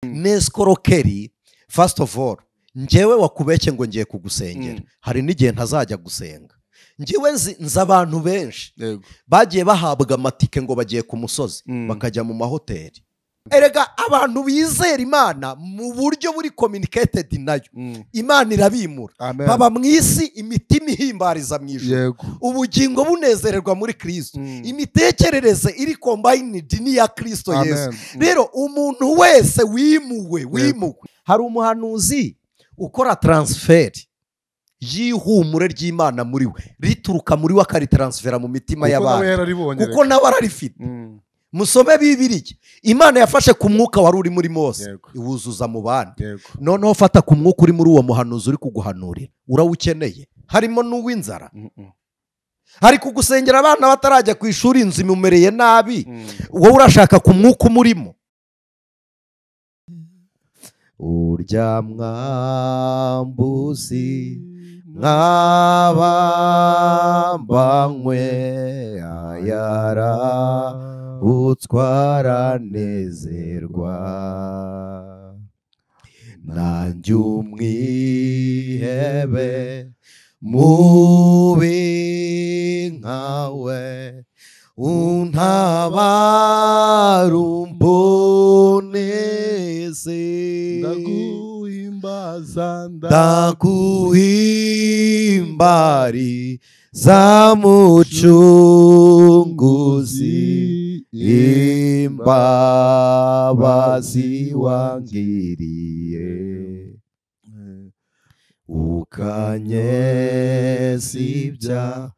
Neskorokeri first of all njyewe wakubeshye ngo ngiye kugusengera hari n'igihe ntazajya gusenga. Njyewe nzi abantu benshi bagiye bahabwa amatike ngo bagiye ku musozi bakajya mu mahoteli. Erega abantu bizera Imana mu buryo buri communicated nayo Imana irabimura baba mu isi imitima ihimbariza mu ijuru ubugingo bunezererwa muri Kristo imitekerereze iri combined n'iya Kristo Yesu. Rero umuntu wese wimuwe hari umuhanuzi ukora transfer y'ihumure ry'Imana muri we rituruka muri we akaritransfera mu mitima y'abantu kuko nawe ararifite. Musome Bibiliya, Imana yafashe ku mwuka wari uri muri Mose iwuzuza mu bandi. Noneho fata ku mwuka uri muri uwo muhanuzi uri kuguhanurira urawukeneye, harimo n'uw'inzara hari kugusengera abana batarajya ku ishuri inzu imumereye nabi wowe urashaka ku mwuka umurimo. Urya mwambuzi mwabambanywe ayara utwaranezerwa nanjye umwihebe mubi nkawe untabara umboneze ndaguhimbari za mucunguzi imbabazi wangiriye ukanyeza ibyaha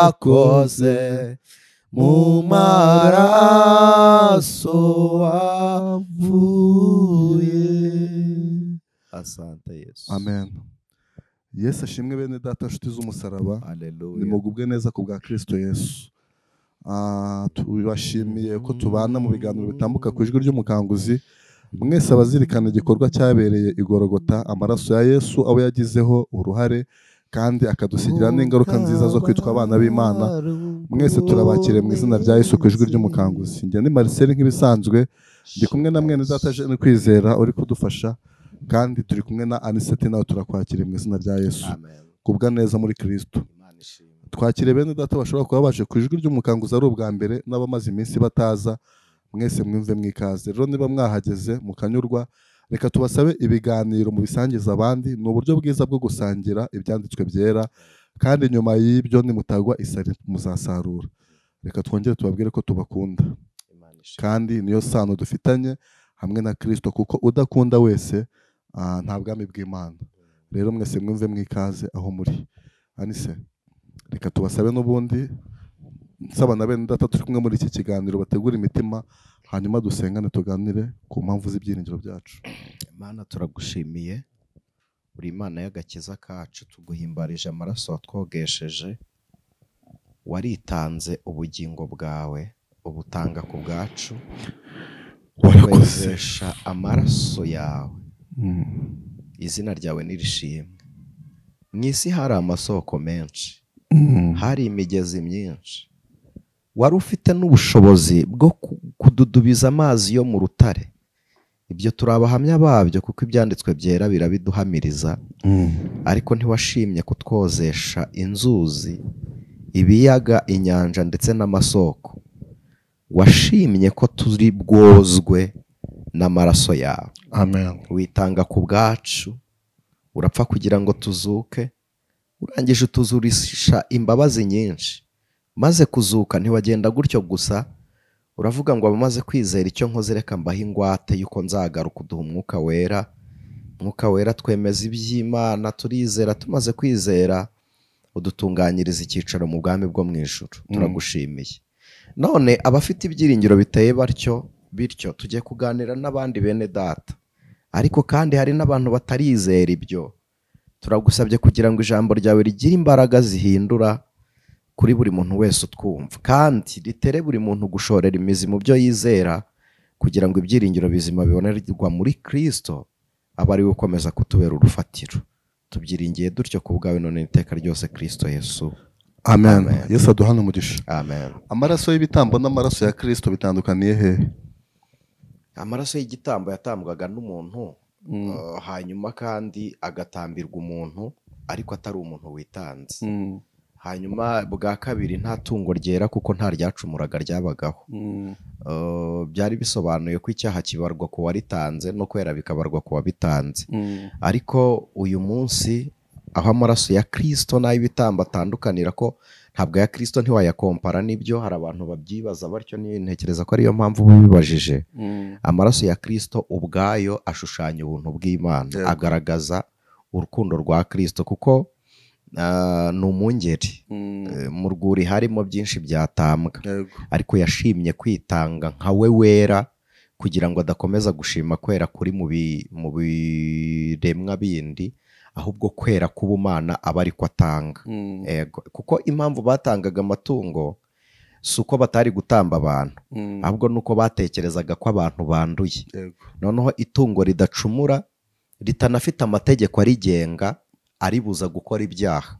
nakoze mu maraso wavuye. Asante Yesu. Amen. Yesu ashimwe bene data nshuti z'umusaraba. Nimugubwe neza ku bwa Kristo Yesu. Tubashimiye ko tubana mu biganiro bitambuka ku ijwi ry'umukanguzi. Mwese abazirikana igikorwa cyabereye igorogota, amaraso ya Yesu abo yagizeho uruhare kandi akadusigira n'ingaruka nziza zo kwitwa abana b'Imana. Mwese turabakire mu izina rya Yesu ku ijwi ry'umukanguzi. Njye ni Marcel nk'ibisanzwe, ndi kumwe na mwene data Jean Kwizera uri kudufasha, kandi turi kumwe na Aniseti nawe turakwakire mu izina rya Yesu. Kubwa neza muri Kristo. Twakire bene data bashobora kuba baje ku ijwi ry'umukanguzi ari ubwa mbere n'abamaze iminsi bataza, mwese mwumve mwikaze. Rero niba mwahageze mukanyurwa, reka tubasabe ibiganiro mu bisangiza abandi. Ni uburyo bwiza bwo gusangira ibyanditswe byera, kandi nyuma y'ibyo nimutagwa isari muzasarura. Reka twongere tubabwire ko tubakunda, kandi niyo sano dufitanye hamwe na Kristo, kuko udakunda wese nta bwami bw'Imana. Rero mwese mwumve mwikaze aho muri. Anise, reka tubasabe n'ubundi nsaba na bene data turi kumwe muri iki kiganiro bategura imitima, hanyuma dusengane tuganire ku mpamvu z'ibyiringiro byacu. Imana turagushimiye, uri Imana y'agakiza kacu, tuguhimbarije amaraso watwogesheje, waritanze ubugingo bwawe ubutanga ku bwacu, wakozesha amaraso yawe. Izina ryawe nirishimwe. Mu isi hari amasoko menshi, hari imigezi myinshi, wari ufite n'ubushobozi bwo kududubiza amazi yo mu rutare. Ibyo turabahamya babyo kuko ibyanditswe byera birabiduhamiriza, ariko ntiwashimye kutwozesha inzuzi, ibiyaga, inyanja ndetse n'amasoko. Washimye ko turi bwozwe n'amaraso yawe. Amen. Witanga ku bwacu, urapfa kugira ngo tuzuke, urangije utuzurisha imbabazi nyinshi. Maze kuzuka ntiwagenda gutyo gusa, uravuga ngo abamaze kwizera icyo nkoze reka mbahe ingwate yuko nzagaruka uduha umwuka wera. Umwuka wera twemeza iby'Imana, turizera, tumaze kwizera udutunganyiriza icyicaro mu bwami bwo mu ijuru. Turagushimiye. None abafite ibyiringiro biteye bityo tugiye kuganira n'abandi bene data, ariko kandi hari n'abantu batarizera ibyo. Turagusabye kugira ngo ijambo ryawe rigire imbaraga zihindura kuri buri muntu wese utwumva, kandi ritere buri muntu gushorera imizi mu byo yizera, kugira ngo ibyiringiro bizima bibonerwa muri Kristo abe ari we ukomeza kutubera urufatiro. Tubyiringiye dutyo ku bwawe none iteka ryose, Kristo Yesu. Amen. Yesu aduhana umugisha. Amen. Amaraso y'ibitambo n'amaraso ya Kristo bitandukaniye he? amaraso y'igitambo yatambwaga n'umuntu, hanyuma kandi agatambirwa umuntu ariko atari umuntu witanze. Hanyuma bwa kabiri nta tungo ryera kuko nta ryacumuraga ryabagaho. Byari bisobanuye ko icyaha kibarwa ku waritanze no kwera bikabarwa ku wabitanze. Ariko uyu munsi aho amaraso ya Kristo n'ay'ibitambo atandukanira, ko ntabwo ya Kristo ntiwayakompara n'ibyo, hari abantu babyibaza batyo, ntekereza ko ariyo mpamvu bibajije. Amaraso ya Kristo ubwayo ashushanya ubuntu bw'Imana, agaragaza urukundo rwa Kristo, kuko ni umwungeri mu rwuri harimo byinshi byatambwa, ariko yashimye kwitanga nka we wera kugira ngo adakomeza gushima kwera kuri mu biremwa bindi, ahubwo kwera k'ubumana aba ariko atanga. Kuko impamvu batangaga amatungo si uko batari gutamba abantu, ahubwo nuko batekerezaga ko abantu banduye. Noneho itungo ridacumura, ritanafite amategeko arigenga aribuza gukora ibyaha,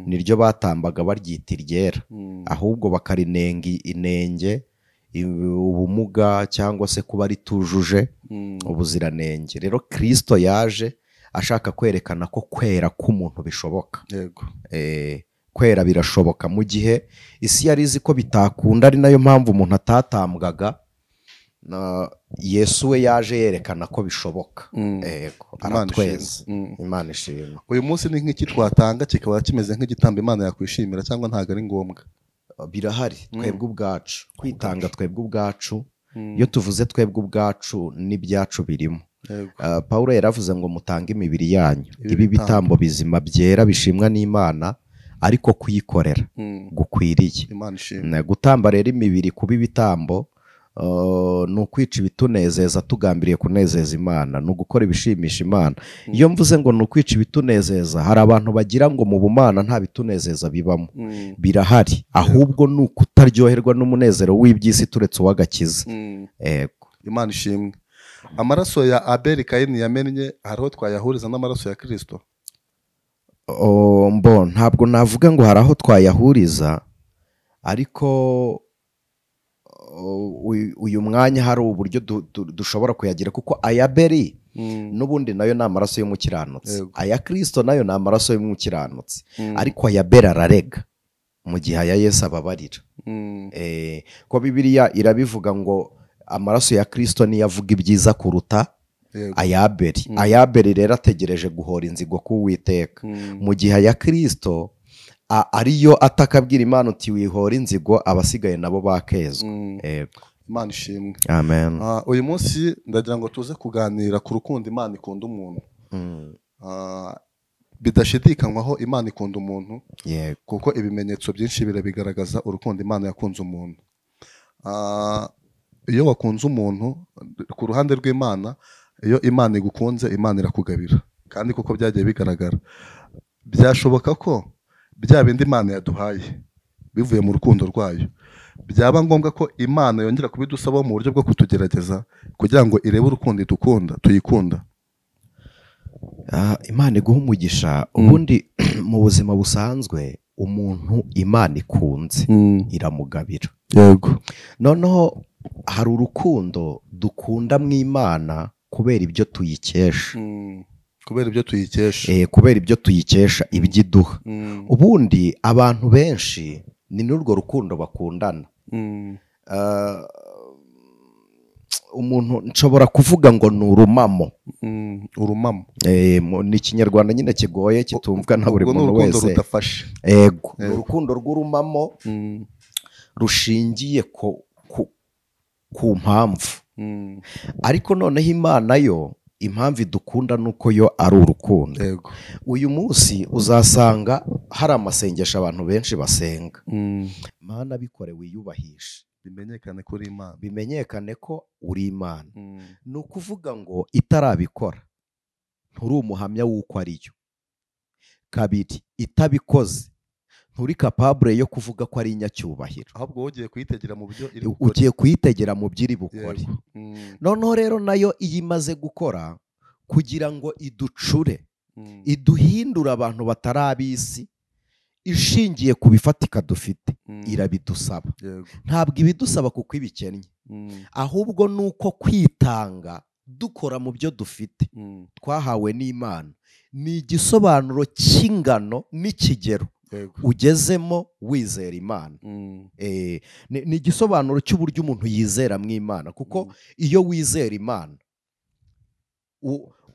niryo batambaga baryita iryera, ahubwo bakarinenga inenge, ubumuga, cyangwa se kuba ritujuje ubuziranenge. Rero Kristo yaje ashaka kwerekana ko kwera k'umuntu bishoboka. Kwera birashoboka mu gihe isi yari izi ko bitakunda, ari nayo mpamvu umuntu atatambwaga. Yesu we yaje yerekana ko bishoboka. Aratweza. Imana ishimwe. Uyu munsi ni nk'iki twatanga kikaba kimeze nk'igitambo Imana yakwishimira, cyangwa ntabwo ari ngombwa? Birahari. Twebwe ubwacu kwitanga, twebwe ubwacu. Iyo tuvuze twebwe ubwacu n'ibyacu birimo. Pawulo yaravuze ngo mutange imibiri yanyu ibi bitambo bizima byera bishimwa n'Imana, ariko kuyikorera gukwiriye. Gutamba rero imibiri kuba ibitambo ni ukwica ibitunezeza tugambiriye kunezeza Imana, ni ugukora ibishimisha Imana. Iyo mvuze ngo ni ukwica ibitunezeza, hari abantu bagira ngo mu bumana nta bitunezeza bibamo. Birahari, ahubwo ni ukutaryoherwa n'umunezero w'iby'isi turetse uw'agakiza. Imana ishimwe. Amaraso ya Abeli Kayini yamennye, hariho twayahuriza n'amaraso ya Kristo? Ntabwo navuga ngo hari aho twayahuriza, ariko uyu mwanya hari uburyo dushobora kuyagira, kuko aya Abeli n'ubundi nayo ni amaraso y'umukiranutsi, aya Kristo nayo ni amaraso y'umukiranutsi, ariko aya Abeli ararega mu gihe aya Yesu ababarira. Ko Bibiliya irabivuga ngo amaraso ya Kristo niyo avuga ibyiza kuruta aya Abeli. Aya Abeli rero ategereje guhora inzigo k'Uwiteka, mu gihe aya Kristo ariyo atakabwira Imana uti wihora inzigo, abasigaye nabo bakezwa. Imana ishimwe. Amen. Uyu munsi ndagira ngo tuze kuganira ku rukundo Imana ikunda umuntu. Bidashidikanywaho Imana ikunda umuntu, kuko ibimenyetso byinshi birabigaragaza urukundo Imana yakunze umuntu. Iyo wakunze umuntu ku ruhande rw'Imana, iyo Imana igukunze, Imana irakugabira, kandi kuko byagiye bigaragara. Byashoboka ko bya bindi Imana yaduhaye bivuye mu rukundo rwayo, byaba ngombwa ko Imana yongera kubidusaba mu buryo bwo kutugerageza kugira ngo irebe urukundo idukunda, tuyikunda. Imana iguha umugisha. Ubundi mu buzima busanzwe umuntu Imana ikunze iramugabira. Noneho hari urukundo dukunda mu Imana kubera ibyo tuyikesha. Kubera ibyo tuyikesha ibyo iduha. Ubundi abantu benshi ni n'urwo rukundo bakundana. Umuntu nshobora kuvuga ngo ni urumamo. Ni ikinyarwanda nyine kigoye kitumvwa na buri muntu wese. Ni urukundo rw'urumamo rushingiye ku mpamvu. Ariko noneho Imana yo impamvu idukunda nuko yo ari urukundo. Uyu munsi uzasanga hari amasengesho abantu benshi basenga. Mana bikore wiyubahishe, bimenyekane kuri Imana, bimenyekane ko uri Imana. Ni ukuvuga ngo itarabikora nturi umuhamya w'uko ariyo. Kabiri, itabikoze nturi capable yo kuvuga ko ari inyacyubahiro, ahubwo ugiye kuyitegera mu byo iri gukora. Ugiye kuyitegera mu byo iri bukore. Noneho rero nayo iyo imaze gukora kugira ngo iducure, iduhindura abantu batari ab'isi, ishingiye ku bifatika dufite irabidusaba. Ntabwo ibidusaba kuko ibikennye, ahubwo ni uko kwitanga dukora mu byo dufite twahawe n'Imana. Ni igisobanuro cy'ingano n'ikigero ugezemo wizera Imana. Ni igisobanuro cy'uburyo umuntu yizera mu Imana, kuko iyo wizera Imana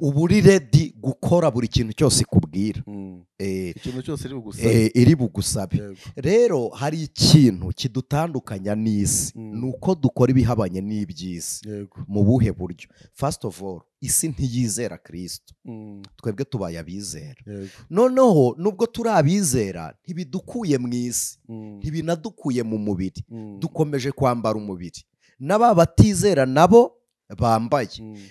uba uri redi gukora buri kintu cyose ikubwira, ikintu cyose iri bugusabe. Rero hari ikintu kidutandukanya n'isi, ni uko dukora ibihabanye n'iby'isi. Mu buhe buryo? First of all, isi ntiyizera Kristo, twebwe tubaye abizera. Noneho nubwo turi abizera, ntibidukuye mu isi, ntibinadukuye mu mubiri, dukomeje kwambara umubiri n'aba batizera nabo bambaye.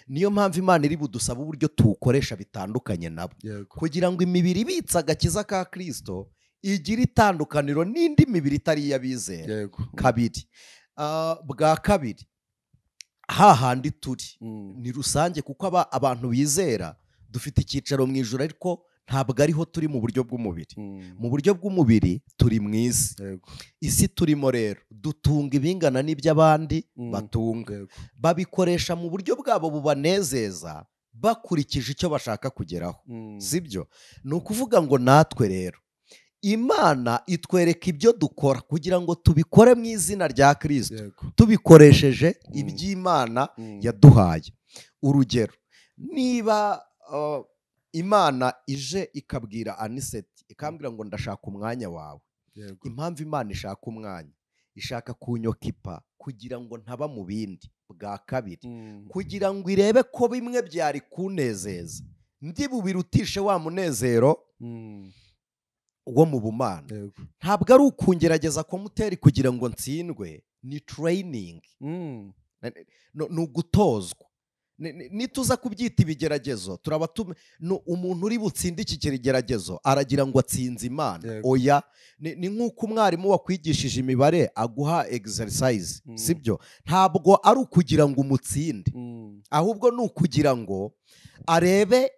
Niyo mpamvu Imana iri budusaba uburyo tuwukoresha bitandukanye nabo, kugira ngo imibiri ibitse agakiza ka Kristo igire itandukaniro n'indi mibiri itari iy'abizera. Kabiri, bwa kabiri, hahandi turi ni rusange, kuko abantu bizera dufite icyicaro mu ijuru, ariko ntabwo ariho turi mu buryo bw'umubiri. Mu buryo bw'umubiri turi mu isi. Isi turimo rero dutunga ibingana n'iby'abandi batunga, babikoresha mu buryo bwabo bubanezeza, bakurikije icyo bashaka kugeraho, sibyo? Ni ukuvuga ngo natwe rero Imana itwereka ibyo dukora kugira ngo tubikore mu izina rya Kristo, tubikoresheje iby'Imana yaduhaye. Urugero, niba Imana ije ikabwira Aniseti, ikambwira ngo ndashaka umwanya wawe. Impamvu Imana ishaka umwanya, ishaka kunyokipa kugira ngo ntaba mu bindi. Bwa kabiri, kugira ngo irebe ko bimwe byari kunezeza ndi bubirutishe wa munezero wo mu bumana. Ntabwo ari ukungerageza komuteri kugira ngo ntsindwe, ni training, ni ugutozwa. Nituza kubyita ibigeragezo, turaba umuntu uri butsinde iki kigeragezo aragira ngo atsinze Imana. Oya, ni nk'uko umwarimu wakwigishije imibare aguha exercise, sibyo? Ntabwo ari ukugira ngo umutsinde, ahubwo ni ukugira ngo arebe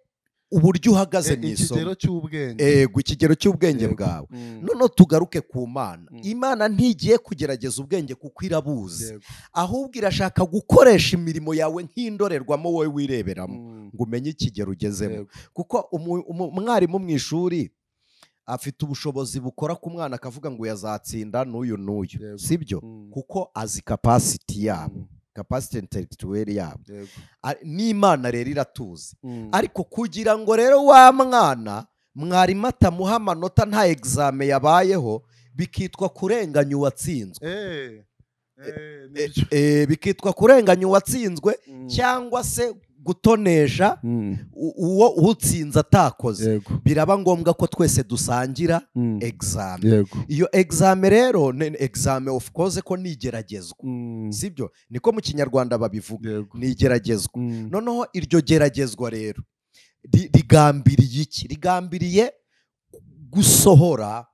uburyo uhagaze mu isomo, ikigero cy'ubwenge bwawe. Noneho tugaruke ku Mana. Imana ntigiye kugerageza ubwenge kuko irabuzi, ahubwo irashaka gukoresha imirimo yawe nk'indorerwamo wowe wireberamo, ngo umenye ikigero ugezemo. Kuko umwarimu mu ishuri afite ubushobozi bukora ku mwana akavuga ngo yazatsinda n'uyu n'uyu, sibyo? Kuko azi capacity yabo, capacity intellectual yabo. N'Imana rero iratuzi, ariko kugira ngo rero wa mwana mwarimu atamuha amanota nta examen yabayeho, bikitwa kurenganya uwatsinzwe. Bikitwa kurenganya uwatsinzwe, cyangwa se gutonesha uwo utsinze atakoze. Biraba ngombwa ko twese dusangira examen. Iyo examen rero ni examen of course ko nigeragezwa, sibyo? Niko mu Kinyarwanda babivuga, nigeragezwa. Noneho iryo geragezwa rero rigambiriye iki? Rigambiriye gusohora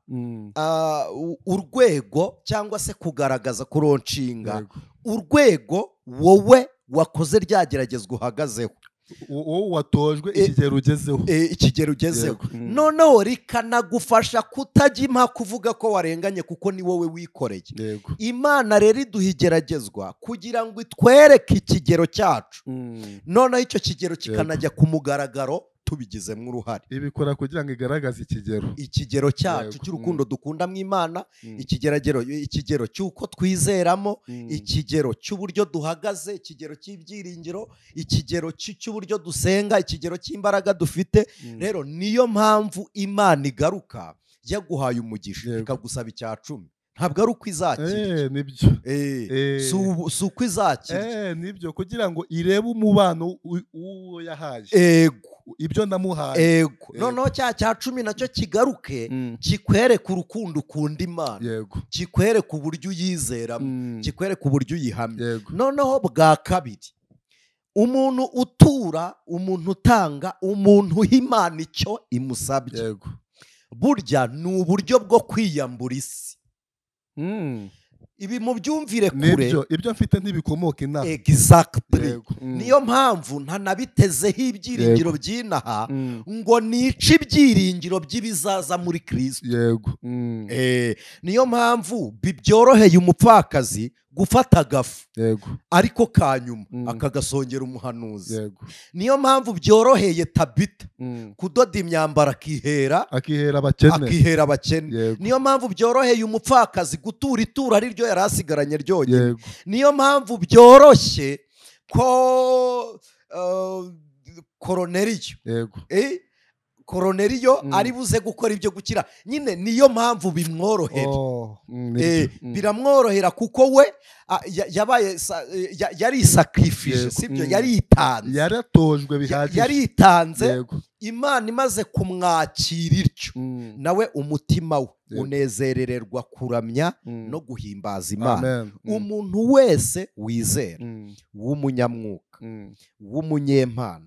urwego, cyangwa se kugaragaza, kuronshinga urwego wowe wakoze ryageragezwa uhagazeho, wowe watojwe ikigero ugezeho. Noneho rikanagufasha kutajya impaka kuvuga ko warenganye, kuko ni wowe wikoreye. Imana rero iduha igeragezwa kugira ngo itwereke ikigero cyacu, noneho icyo kigero kikanajya ku mugaragaro tubigizemo uruhare. Ibikora kugira ngo igaragaze ikigero cyacu cy'urukundo dukunda mu Imana, ikigero cy'uko twizeramo, ikigero cy'uburyo duhagaze, ikigero cy'ibyiringiro, ikigero cy'uburyo dusenga, ikigero cy'imbaraga dufite. Rero niyo mpamvu Imana igaruka yaguhaye umugisha ikagusaba icya 10. Ntabwo ari uko izakira, si uko izakira, nibyo, kugira ngo irebe umubano uwo yahaje, ibyo ndamuhaye. Noneho cya 10 nacyo kigaruke kikwereka urukundo ukunda Imana, kikwereka uburyo uyizeramo, kikwereka uburyo uyihamya. Noneho bwa kabiri, umuntu utura, umuntu utanga, umuntu uha Imana icyo imusabye, burya ni uburyo bwo kwiyambura isi. ibi mubyumvire kure nibyo ibyo mfite ntibikomoka inaha. Exactly. Niyo mpamvu ntanabitezeho ibyiringiro by'inaha ngo nice ibyiringiro by'ibizaza muri Kristo. Yego. Niyo mpamvu byoroheye umupfakazi gufata agafu ariko kanyuma akagasongera umuhanuzi. Niyo mpamvu byoroheye Tabita kudoda imyambaro akihera abakene. Niyo mpamvu byoroheye umupfakazi gutura ituro ari ryo yari asigaranye ryonyine. Niyo mpamvu byoroshye ko Koroneliyo ari buze gukora ibyo gukira. Nyine niyo mpamvu bimworohera. Biramworohera kuko we yari sacrifice, sibyo? yaratojwe bihagije, yaritanze. Imana imaze kumwakira ityo, nawe umutima we unezerererwa kuramya no guhimbaza Imana. Umuntu wese wizera, w'umunyamwuka, w'umunyempano,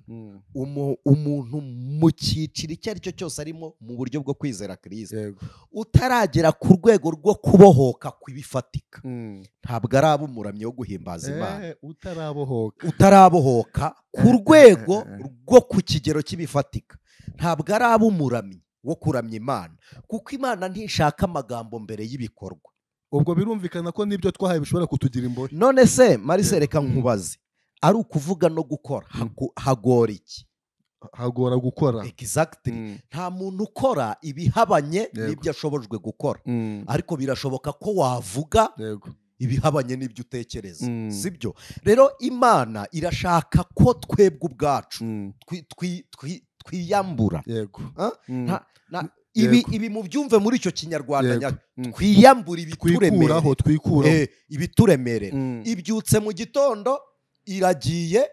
umuntu mu cyiciro icyo ari cyo cyose arimo mu buryo bwo kwizera Kristo, utaragera ku rwego rwo kubohoka kw'ibifatika, ntabwo araba umuramyi wo guhimbaza Imana. Utarabohoka ku rwego rwo ku kigero cy'ibifatika, ntabwo araba umuramyi wo kuramya Imana, kuko Imana ntishaka amagambo mbere y'ibikorwa. Ubwo birumvikana ko n'ibyo twahaye bishobora kutugira imbohe. None se Marcel, reka nkubaze, ari ukuvuga no gukora hagora iki? Hagora gukora. Exactly. Nta muntu ukora ibihabanye n'ibyo ashobojwe gukora, ariko birashoboka ko wavuga ibihabanye n'ibyo utekereza, sibyo? Rero Imana irashaka ko twebwe ubwacu twiyambura. Ibi mubyumve muri icyo kinyarwanda, twiyambura ibituremerera. Ibyutse mu gitondo, iragiye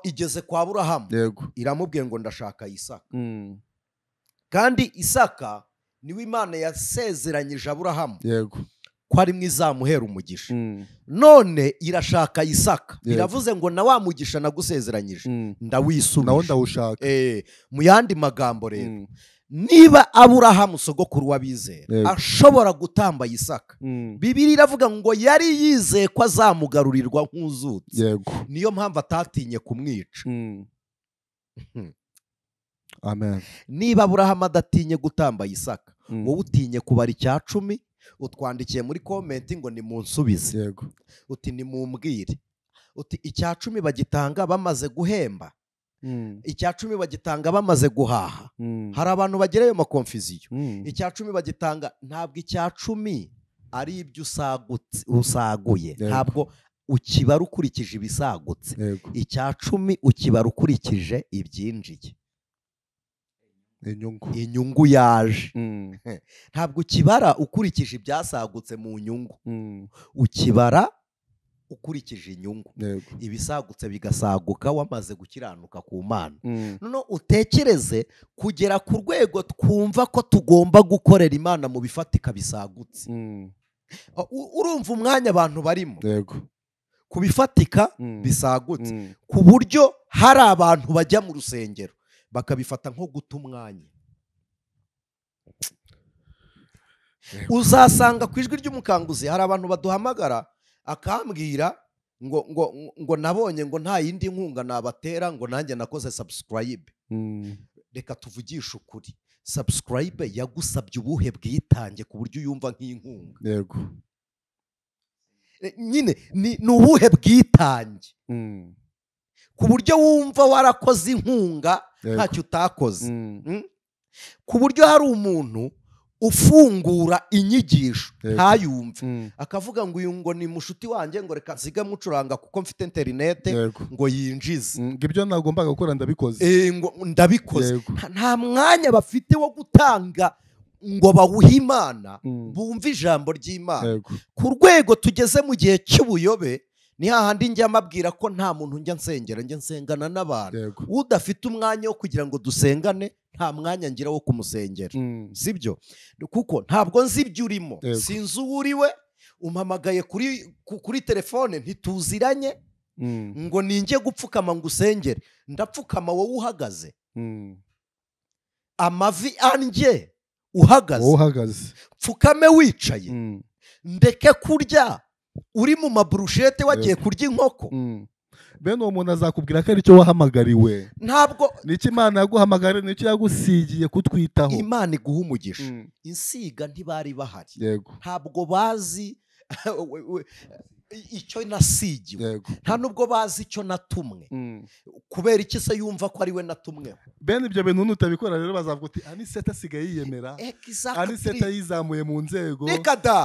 igeze kwa Aburahamu, iramubwiye ngo ndashaka Isaka. Kandi Isaka niwe Imana yasezeranyije Aburahamu ko ari mwe izamuhera umugisha. None irashaka Isaka, iravuze ngo na wa mugisha nagusezeranyije ndawisubije, nawo ndawushaka. Mu yandi magambo rero, niba Aburahamu sogokuru w'abizera ashobora gutamba Isaka, Bibiliya iravuga ngo yari yizeye ko azamugarurirwa nk'uzutse. Niyo mpamvu atatinye kumwica. Amen. Niba Aburahamu adatinye gutamba Isaka, wowe utinye kubara icya-10, utwandikiye muri komenti ngo nimunsubize. Uti nimumbwire, uti icya-10 bagitanga bamaze guhemba, icya-10 bagitanga bamaze guhaha. Hari abantu bagira ayo makonfiziyo. Icya-10 bagitanga, ntabwo icya-10 ari ibyo usaguye, ntabwo ukibara ukurikije ibisagutse. Icya-10 ukibara ukurikije ibyinjiye, inyungu yaje. Ntabwo ukibara ukurikije ibyasagutse mu nyungu, ukibara ukurikije inyungu. Ibisagutse bigasaguka wamaze gukiranuka ku Mana. Noneho utekereze kugera ku rwego twumva ko tugomba gukorera Imana mu bifatika bisagutse. Urumva umwanya abantu barimo ku bifatika bisagutse, ku buryo hari abantu bajya mu rusengero bakabifata nko guta umwanya. Uzasanga ku ijwi ry'umukanguzi hari abantu baduhamagara akambwira ngo nabonye ngo nta yindi nkunga nabatera, ngo nanjye nakoze subscribe. Reka tuvugishe ukuri, subscribe yagusabye ubuhe bwitange ku buryo uyumva nk'inkunga? Nyine ni ubuhe bwitange ku buryo wumva warakoze inkunga ntacyo utakoze? Ku buryo hari umuntu ufungura inyigisho ntayumve, akavuga ngo uyu ngo ni mushuti wanjye, ngo reka nsiga mucuranga kuko mfite interinete, ngo yinjize. Ibyo nagombaga gukora ndabikoze. Ngo ndabikoze. Nta mwanya bafite wo gutanga ngo bawuhe Imana, bumve ijambo ry'Imana. Ku rwego tugeze mu gihe cy'ubuyobe, ni hahandi njya mabwira ko nta muntu njya nsengera, njya nsengana n'abantu. Udafite umwanya wo kugira ngo dusengane, nta mwanya ngira wo kumusengera, sibyo? Kuko ntabwo nzi ibyo urimo, sinzi uwo uriwe. Umpamagaye kuri telefone ntituziranye, ngo ninjye gupfukama ngo usengere. Ndapfukama wowe uhagaze, amavi anjye uhagaze, uhagaze, pfukame wicaye. ndeke kurya uri mu maburushete wagiye kurya inkoko. bene uwo muntu azakubwira ko aricyo wahamagariwe. Ntabwo nicyo Imana yaguhamagariye, nicyo yagusigiye kutwitaho. Imana iguha umugisha. Insiga ntibari bahari, ntabwo bazi icyo nasigiwe, nta nubwo bazi icyo natumwe. kubera iki se yumva ko ari we natumweho? bene ibyo bintu nutabikora rero bazavuga uti Aniseta asigaye yiyemera, Aniseta yizamuye mu nzego,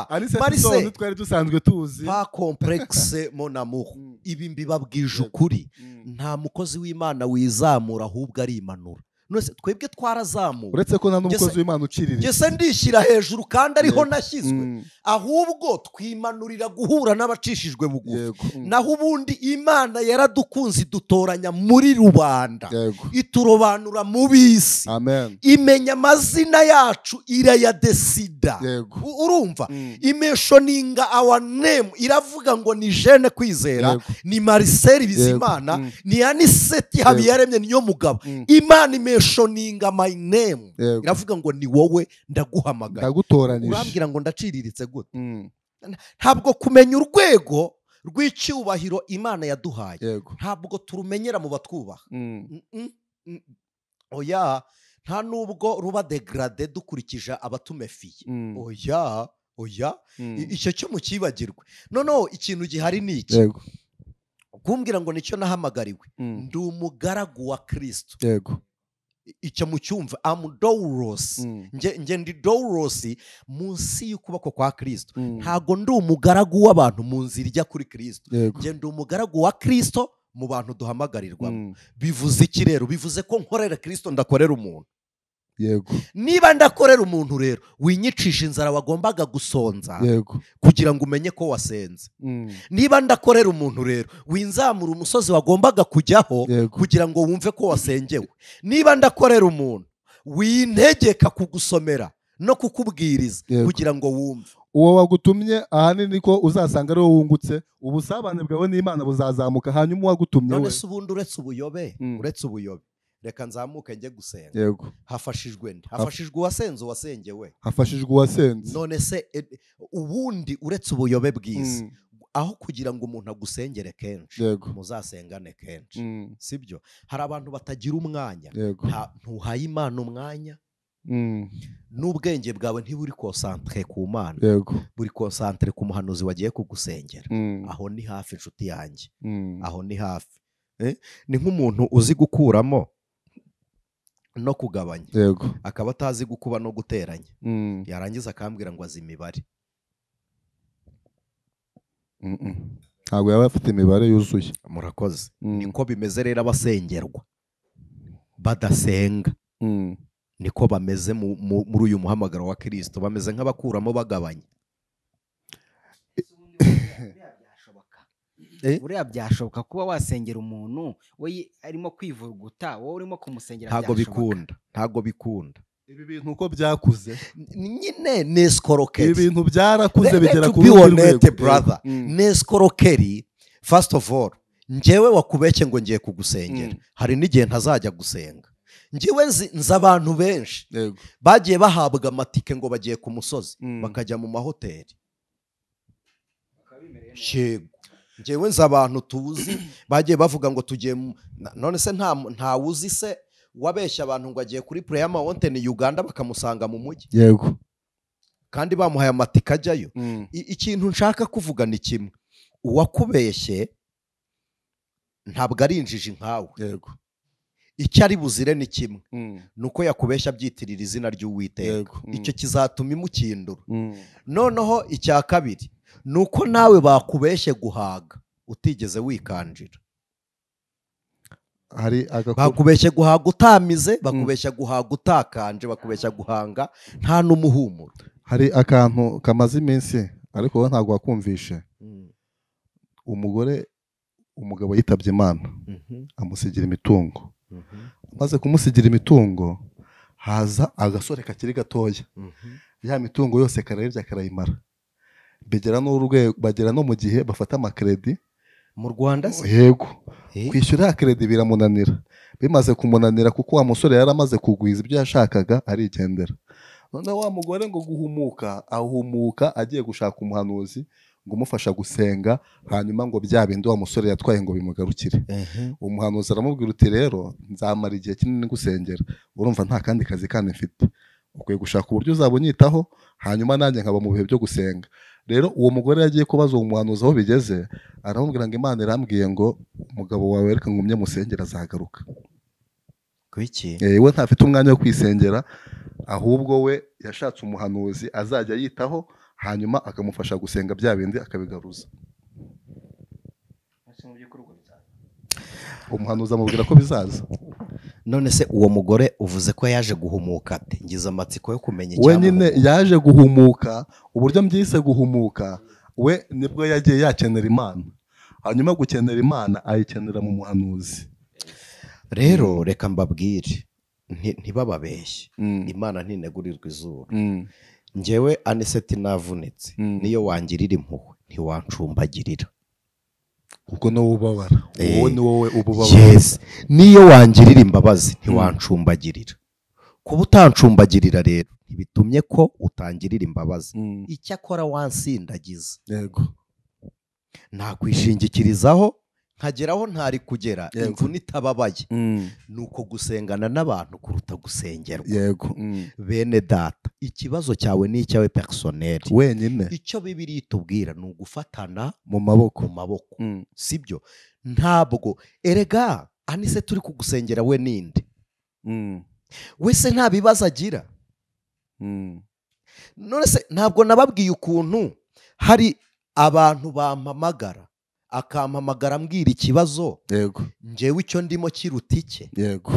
Aniseta twari dusanzwe tuzi. pa complexe mon amour. ibi mbibabwije ukuri, nta mukozi w'Imana wizamura ahubwo arimanura. Nose twebwe twarazamuwe, uretse ko nta n'umukozi w'Imana ucirira. Gese ndishyira hejuru kandi ariho nashyizwe, ahubwo twimanurira guhura n'abacishijwe bugufi. naho ubundi Imana yaradukunze idutoranya muri rubanda, iturobanura mu bisi, imenya amazina yacu irayadesida. urumva imeshoninga our name, iravuga ngo ni Jeune Kwizera, ni Marcel Bizimana, ni Aniseti Habiyaremye, niyo mugabo. Imana shoninga my name, iravuga ngo ni wowe ndaguhamagara, ndagutoranije. urambwira ngo ndaciriritse gute? ntabwo kumenya urwego rw'icyubahiro Imana yaduhaye, ntabwo turumenyera mu batwubaha. oya, nta nubwo ruba degrade dukurikije abatumefiye. oya, icyo cyo mukibagirwe. noneho ikintu gihari ni iki, kumbwira ngo nicyo nahamagariwe. ndi umugaragu wa Kristo. icyo mucyumva, amudouros, nge ndi douros munsi y'ukuboko kwa Kristo. ntago ndi umugaragu w'abantu mu nzira ijya kuri Kristo, nge ndi umugaragu wa Kristo mu bantu duhamagarirwamo. bivuze iki rero? bivuze ko nkorera Kristo, ndakorera umuntu. niba ndakorera umuntu rero, winyicisha inzara wagombaga gusonza kugira ngo umenye ko wasenze. niba ndakorera umuntu rero, winzamura umusozi wagombaga kujyaho kugira ngo wumve ko wasengewe. niba ndakorera umuntu, wintegeka kugusomera no kukubwiriza kugira ngo wumve. uwo wagutumye ahanini ko uzasanga ari wowe wungutse, ubusabane bwawe n'Imana buzazamuka, hanyuma uwagutumye we. none se ubundi uretse ubuyobe reka nzamuke njye gusenga. hafashijwe nde? hafashijwe uwasenze, uwasengewe. hafashijwe uwasenze. none se ubundi uretse ubuyobe bwiza, aho kugira ngo umuntu agusengere kenshi, muzasengane kenshi. sibyo? hari abantu batagira umwanya. ntuhaye Imana umwanya. n'ubwenge bwawe ntiburi concentre ku Mana, buri concentre ku muhanuzi wagiye kugusengera. aho ni hafi, inshuti yanjye. aho ni hafi. ni nk'umuntu uzi gukuramo no kugabanya, akaba atazi gukuba no guteranya. yarangiza akambwira ngo azi imibare. ntabwo yaba afite imibare yuzuye. murakoze. niko bimeze rero abasengerwa badasenga, niko bameze muri uyu muhamagaro wa Kristo. bameze nk'abakuramo bagabanya. buriya byashoboka kuba wasengera umuntu we arimo kwivuguta, wowe urimo kumusengera. ntago bikunda. ibi bintu uko byakuze nyine neskorokeri. ibi bintu byarakuze bigera ku rwego. brother, neskorokeri. first of all, njyewe wakubeshye ngo ngiye kugusengera, hari n'igihe ntazajya gusenga. njyewe nzi abantu benshi bagiye bahabwa amatike ngo bagiye ku musozi, bakajya mu mahoteli. njyewe nzi abantu tuzi bagiye bavuga ngo tugiye. none se nta wuzi se wabeshya abantu ngo agiye kuri Prayer Mountain Uganda bakamusanga mu mujyi, kandi bamuhaye amatike ajyayo. ikintu nshaka kuvuga ni kimwe, uwakubeshye ntabwo ari injiji nkawe. icyo ari buzire ni kimwe, nuko yakubeshya abyitirira izina ry'Uwiteka. icyo kizatuma imukindura. noneho icya kabiri, nuko nawe bakubeshye guhaga utigeze wikanjira. bakubeshye guhaga utamize, bakubeshya guhaga utakanje, bakubeshya guhanga nta n'umuhumuro. hari akantu kamaze iminsi ariko wowe ntabwo wakumvishe. umugabo yitabye Imana, amusigira imitungo. maze kumusigira imitungo, haza agasore kakiri gatoya. ya mitungo yose karayirya karayimara. bagera no mu gihe bafata amakredi mu Rwanda. yego, kwishyura kredi biramunanira. bimaze kumunanira kuko wa musore yari amaze kugwiza ibyo yashakaga, arigendera. noneho wa mugore ngo ahumuka agiye gushaka umuhanuzi ngo umufasha gusenga, hanyuma ngo bya bindi wa musore yatwaye ngo bimugarukire. Umuhanuzi aramubwira uti rero nzamara igihe kinini gusengera, urumva nta kandi kazi kandi mfite, ukwiye gushaka uburyo uzaba unyitaho, hanyuma nanjye nkaba mu bihe byo gusenga. Rero uwo mugore yagiye kubaza uwo muhanuzi aho bigeze, aramubwira ngo Imana irambwiye ngo umugabo wawe reka ngumye musengera azagaruka. Kuki? We ntafite umwanya wo kwisengera, ahubwo we yashatse umuhanuzi azajya yitaho, hanyuma akamufasha gusenga bya bindi akabigaruza. Umuhanuzi amubwira ko bizaza. None se uwo mugore uvuze ko yaje guhumuka ate? Ngize amatsiko yo kumenya we nyine yaje guhumuka. Uburyo mbyise guhumuka, we nibwo yagiye yakenera Imana, hanyuma gukenera Imana ayikenera mu muhanuzi. Rero reka mbabwire ntibababeshye, Imana ntinegurirwa izuru. Njyewe Aniseti navunitse, niyo wangirira impuhwe ntiwancumbagirira. Ubwo no ubabara, wowe ni wowe ububabara. Yes, niyo wangirira imbabazi ntiwancumbagirira. Kuba utancumbagira rero ntibitumye ko utangirira imbabazi. Icyakora wansindagiza, yego, nakwishingikirizaho nkageraho ntari kugera, imvune itababaye. Nuko gusengana n'abantu kuruta gusengerwa. Yego. Bene data, ikibazo cyawe ni icyawe personnel wenyine. Icyo Bibiliya itubwira ni ugufatana mu maboko, sibyo? Ntabwo erega Anise turi kugusengera we ninde? Wese nta bibazo agira. None se ntabwo nababwiye ukuntu hari abantu bampamagara, akampamagara ambwira ikibazo, yego, njyewe icyo ndimo kiruta icye. Yego.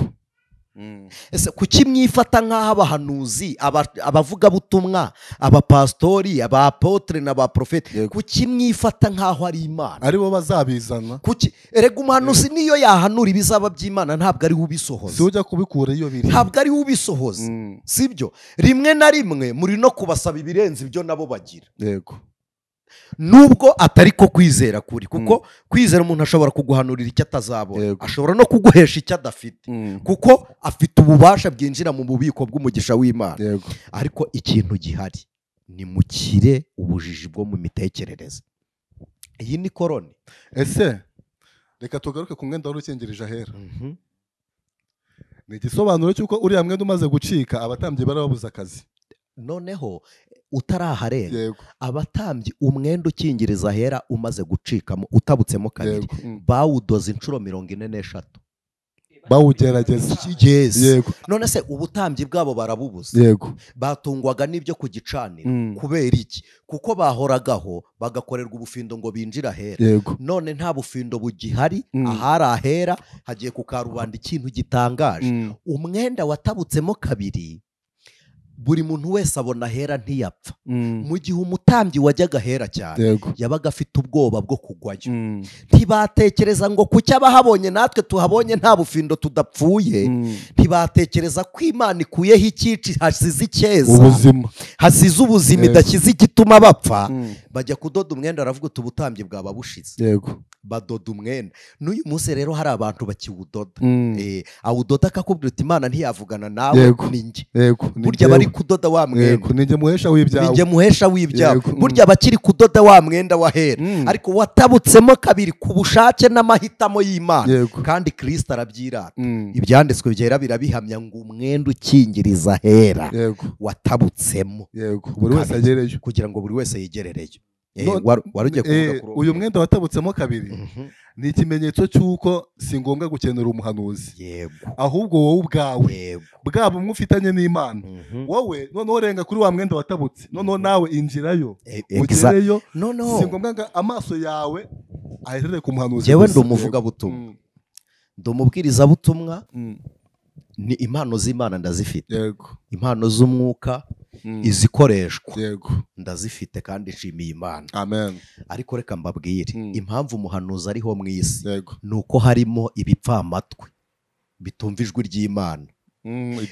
Ese kuki mwifata nk'aho abahanuzi, abavugabutumwa, abapasitori, abapotre n'abaprofeti, kuki mwifata nk'aho ari Imana aribo bazabizana? Kuki? Erega umuhanuzi niyo yahanura ibizaba by'Imana ntabwo ari ubisohoza. Si ujya kubikura iyo biri, ntabwo ari ubisohoza. Sibyo? Rimwe na rimwe muri no kubasaba ibirenze ibyo nabo bagira. Yego. Nubwo atari ko kwizera kuri, kuko kwizera umuntu ashobora kuguhanurira icyo atazabona, ashobora no kuguhesha icyo adafite, kuko afite ububasha bwinjira mu bubiko bw'umugisha w'Imana. Ariko ikintu gihari ni mukire ubujiji bwo mu mitekerereze. Iyi ni koroni. Ese reka tugaruke ku mwenda wari ukingirije ahera. Ni igisobanuro cy'uko uriya mwenda umaze gucika abatambyi barababuza akazi. Noneho utaraharenga, abatambyi umwenda ukingiriza ahera umaze gucikamo utabutsemo kabiri, bawudoze inshuro 46 bawugerageza. Yego. None se ubutambyi bwabo barabubuza. Yego. Batungwaga n'ibyo ku gicaniro. Kubera iki? Kuko bahoragaho bagakorerwa ubufindo ngo binjira ahera. None nta bufindo bugihari, ahari ahera hagiye ku karubanda ikintu gitangaje. Umwenda watabutsemo kabiri, buri muntu wese abona ahera ntiyapfa. Mu gihe umutambyi wajyaga ahera cyane, yabaga afite ubwoba bwo kugwayo. Ntibatekereza ngo kuki abahabonye natwe tuhabonye nta bufindo tudapfuye. Ntibatekereza ko Imana ikuyeho ikici hasize icyeza, ubuzima, hasize ubuzima, idakize igituma bapfa. Bajya kudoda umwenda, aravuga uti ubutambyi bwaba bushize. Badoda umwenda. N'uyu munsi rero hari abantu bakiwudoda. Awudoda akakubwira uti Imana ntiyavugana nawe, ni njye. Burya bari kudoda wa mwenda, ninjye muhesha w'ibyawe, ninjye muhesha w'ibyawe. Burya bakiri kudoda wa mwenda wahera, ariko watabutsemo kabiri ku bushake n'amahitamo y'Imana. Kandi Kristo arabyirata. Ibyanditswe byera birabihamya ngo umwenda ukingiriza ahera watabutsemo, buri wese agereyo, kugira ngo buri wese yigerereyo. Uyu mwenda watabutsemo kabiri ni ikimenyetso cy'uko si ngombwa gukenera umuhanuzi, ahubwo wowe ubwawe bwaba umwe ufitanye n'Imana, wowe noneho renga kuri wa mwenda watabutse, noneho nawe injirayo, ugereyo. Si ngombwa ngo amaso yawe aherere ku muhanuzi. Njyewe ndi umuvugabutumwa, ndi umubwirizabutumwa, ni impano z'Imana ndazifite. Impano z'umwuka izikoreshwa ndazifite kandi nshimiye Imana. Amen. Ariko reka mbabwire impamvu umuhanuzi ariho mu isi, nuko harimo ibipfamatwi bitumva ijwi ry'Imana.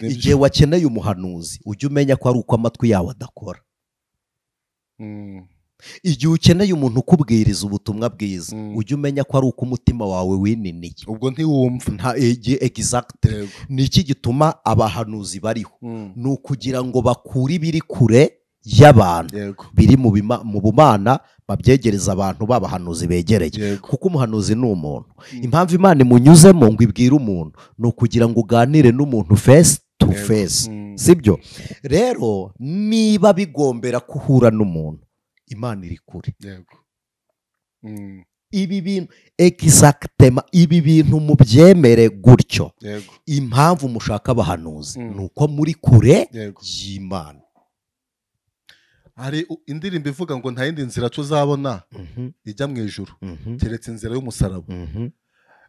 Igihe wakeneye umuhanuzi ujye umenya ko ari uko amatwi yawe adakora. igihe ukeneye umuntu ukubwiriza ubutumwa bwiza ujye umenya ko ari uko umutima wawe wininiye, ubwo ntiwumva nta exact. ni iki gituma abahanuzi bariho? ni ukugira ngo bakure ibiri kure y'abantu, biri mu bumana babyegereza abantu b'abahanuzi begereye, kuko umuhanuzi ni umuntu. impamvu Imana imunyuzemo ngo ibwire umuntu ni ukugira ngo uganire n'umuntu face to face, sibyo? rero niba bigombera kuhura n'umuntu, Imana iri kure. ibi bintu exactement, ibi bintu mubyemere gutyo. impamvu mushaka abahanuzi ni uko muri kure y'Imana. hari indirimbo ivuga ngo nta yindi nzira tuzabona ijya mu ijuru keretse inzira y'umusaraba.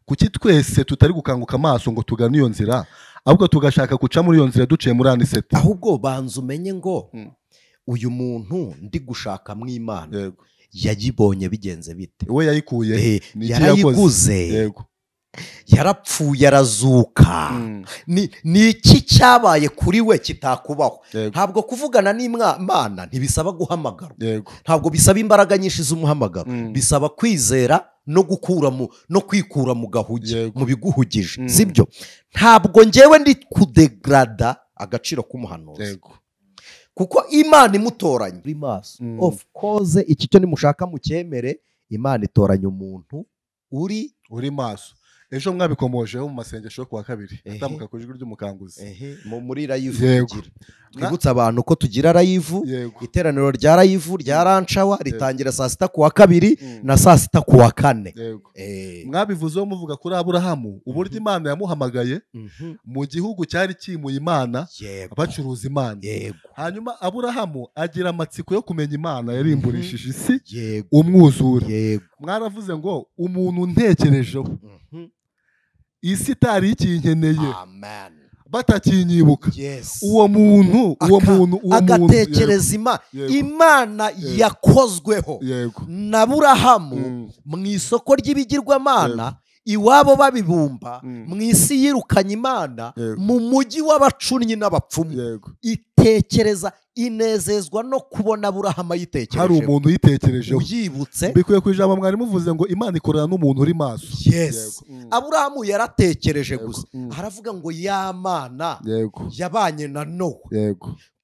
kuki twese tutari gukanguka amaso ngo tugane iyo nzira, ahubwo tugashaka guca muri iyo nzira duciye muri aniseti? ahubwo banza umenye ngo uyu muntu ndi gushaka mu Imana yayibonye bigenze bite? we yayikuye, yarayiguze, yarapfuye arazuka. ni iki cyabaye kuri we kitakubaho? ntabwo kuvugana n'Imana ntibisaba guhamagarwa, ntabwo bisaba imbaraga nyinshi z'umuhamagaro, bisaba kwizera no kwikura mu gahugi, mu biguhugije, sibyo? ntabwo njyewe ndi kudegrada agaciro k'umuhanuzi, kuko Imana imutoranya uri maso. of course iki cyo nimushaka mucyemere, Imana itoranya umuntu uri maso. ejo mwabikomojeho mu masengesho yo kuwa kabiri atambuka ku ijwi ry'umukanguzi muri live. twibutsa abantu ko tugira live, iteraniro rya live rya Ranshawa ritangira saa 6 kuwa kabiri na saa 6 kuwa kane. mwabivuzeho muvuga kuri Aburahamu uburyo Imana yamuhamagaye mu gihugu cyari kimuye Imana, bacuruza Imana. hanyuma Aburahamu agira amatsiko yo kumenya Imana yarimburishije isi umwuzure. mwaravuze ngo umuntu ntekerejeho isi itari ikinkeneye, batakinyibuka, uwo muntu agatekereza Imana yakozweho na Aburahamu mu isoko ry'ibigirwamana iwabo babibumba, mu isi yirukanye Imana, mu mujyi w'abacunnyi n'abapfumu. itekereza inezezwa no kubona Aburahamu yitekereje, hari umuntu yitekerejeho, uyibutse. bikuye ku ijambo mwari muvuze ngo Imana ikorana n'umuntu uri maso. Aburahamu yaratekereje gusa, haravuga ngo ya Mana yabanye na Nowa.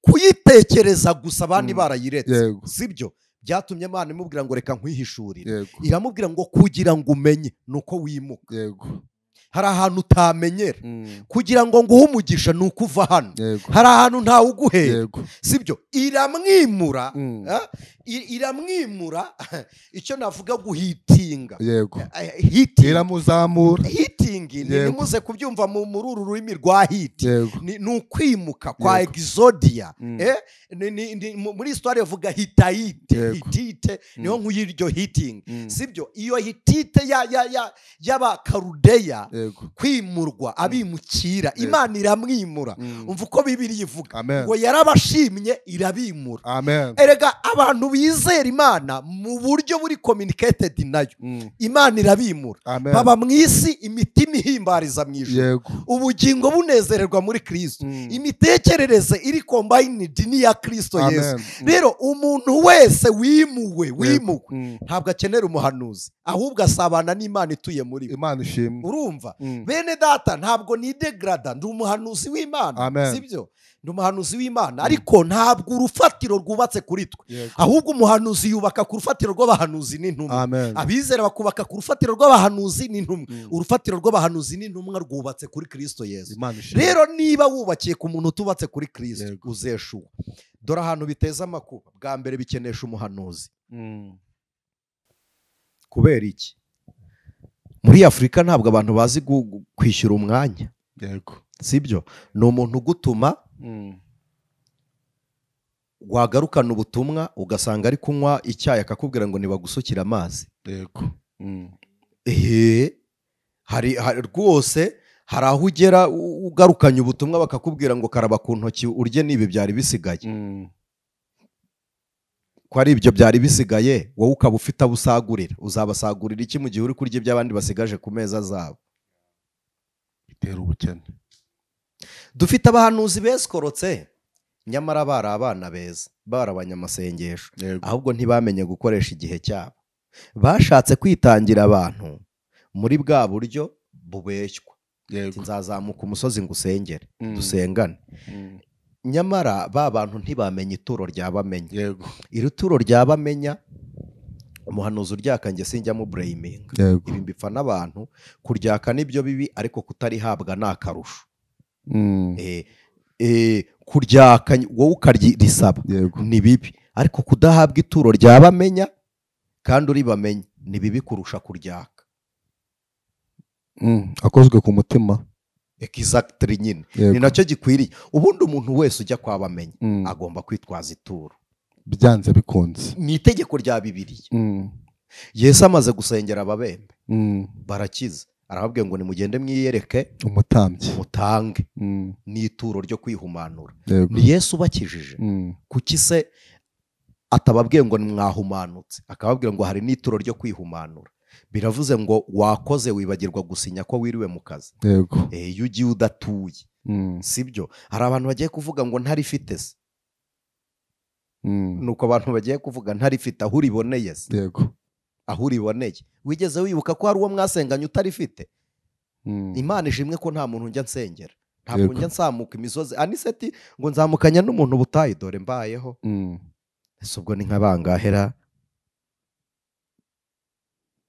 kuyitekereza gusa abandi barayiretse, sibyo? byatumye Imana imubwira ngo reka nkwihishurire. iramubwira ngo kugira ngo umenye nuko wimuka. hari ahantu utamenyera, kugira ngo nguhe umugisha ni uko uva hano. hari ahantu ntawe uguhera, sibyo? iramwimura, iramwimura. icyo navuga guhitinga, iramuzamura. hitingi nimuze kubyumva muri uru rurimi rwa hiti, ni ukwimuka kwa exodia. muri histoire yavuga hitite, niho nk'uyiryo hitingi, sibyo? iyo hitite y'abakarudeya, kwimurwa, abimukira, Imana iramwimura. umva uko Bibiliya ivuga ngo yarabashimye irabimura. erega abantu bizera Imana mu buryo buri communicated nayo, Imana irabimura. baba mu isi imitima ihimbariza mu ijuru, ubugingo bunezererwa muri Kristo, imitekerereze iri combined n'iya Kristo Yesu. rero umuntu wese wimuwe ntabwo akenera umuhanuzi, ahubwo asabana n'Imana ituye muri we. urumva bene data, ntabwo ni degrada, ndi umuhanuzi w'Imana, sibyo? ndi umuhanuzi w'Imana, ariko ntabwo urufatiro rwubatse kuri twe, ahubwo umuhanuzi yubaka ku rufatiro rw'abahanuzi n'intumwa. abizera bakubaka ku rufatiro rw'abahanuzi n'intumwa. urufatiro rw'abahanuzi n'intumwa rwubatse kuri Kristo Yesu. rero niba wubakiye ku muntu utubatse kuri Kristo, uzeshuwa. dore ahantu biteza amakuba, bwa mbere bikenesha umuhanuzi. kubera iki? muri Afurika ntabwo abantu bazi kwishyura umwanya, sibyo? ni umuntu ugutuma wagarukana ubutumwa ugasanga ari kunywa icyayi akakubwira ngo nibagusukire amazi. hari rwose, hari aho ugera ugarukanye ubutumwa bakakubwira ngo karaba ku ntoki urye n'ibi byari bisigaye. ko ari ibyo byari bisigaye, wowe ukaba ufite abo usagurira. uzabasagurira iki mu gihe uri kurya iby'abandi basigaje ku meza zabo? bitera ubukene. dufite abahanuzi beskorotse, nyamara bari abana beza, bari abanyamasengesho, ahubwo ntibamenye gukoresha igihe cyabo. Bashatse kwitangira abantu muri bwa buryo bubeshywa. Nzazamuka umusozi ngo usengere, dusengane. Nyamara ba bantu ntibamenye ituro rya bamenya. Iri turo rya bamenya, umuhanuzi uryaka njye sinjya mu bureyiminga. Ibi mbipfa n'abantu, kuryaka nibyo bibi, ariko kutarihabwa ni akarusho. Kuryaka wowe ukarisaba ni bibi, ariko kudahabwa ituro rya bamenya kandi uri bamenye ni bibi kurusha kuryaka. Akozwe ku mutima. Exactly nyine. Ni nacyo gikwiriye. Ubundi umuntu wese ujya kwa bamenya agomba kwitwaza ituro. Byanze bikunze. Ni itegeko rya Bibiliya. Yesu amaze gusengera ababembe, barakiza. Arababwiye ngo nimugende mwiyereke umutambyi, mutange n'ituro ryo kwihumanura. Ni Yesu ubakijije. Kuki se atababwiye ngo nimwahumanutse, akababwira ngo hari n'ituro ryo kwihumanura? Biravuze ngo wakoze wibagirwa gusinya ko wiriwe mu kazi. Iyo ugiye udatuye, sibyo? Hari abantu bagiye kuvuga ngo ntarifite se. Nuko abantu bagiye kuvuga ntarifite aho uriboneye se. Aho uriboneye wigeze wibuka ko hari uwo mwasenganye utarifite? Imana ishimwe ko nta muntu njya nsengera, ntabwo njya nsamuka imisozi aniseti ngo nzamukanya n'umuntu butayi, dore mbayeho. Ese ubwo ni nk'abangahera